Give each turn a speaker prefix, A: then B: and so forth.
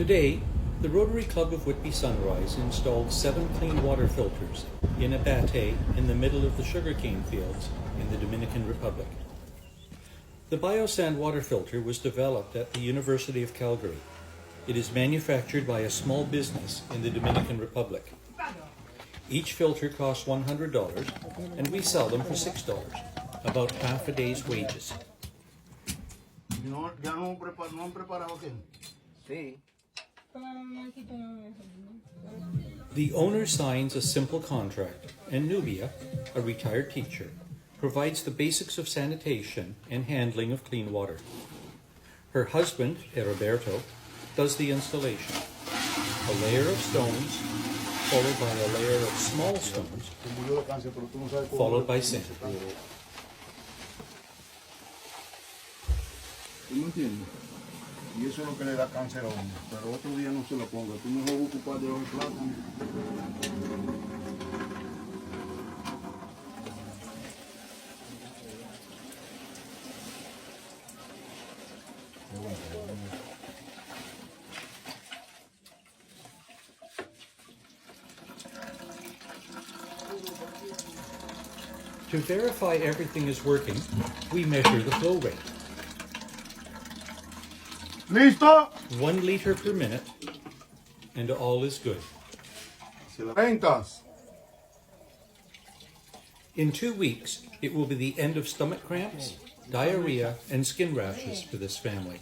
A: Today, the Rotary Club of Whitby Sunrise installed 7 clean water filters in a batey in the middle of the sugarcane fields in the Dominican Republic. The biosand water filter was developed at the University of Calgary. It is manufactured by a small business in the Dominican Republic. Each filter costs $100, and we sell them for $6, about half a day's wages. The owner signs a simple contract, and Nubia, a retired teacher, provides the basics of sanitation and handling of clean water. Her husband, Roberto, does the installation. A layer of stones, followed by a layer of small stones, followed by sand.
B: Y eso es lo que le da cáncer a uno. Pero otro día no se lo ponga. Tú mejor ocupar de los plátanos.
A: To verify everything is working, we measure the flow rate.
B: ¿Listo?
A: 1 liter per minute, and all is good.
B: Ventas.
A: In 2 weeks, it will be the end of stomach cramps, diarrhea, and skin rashes for this family.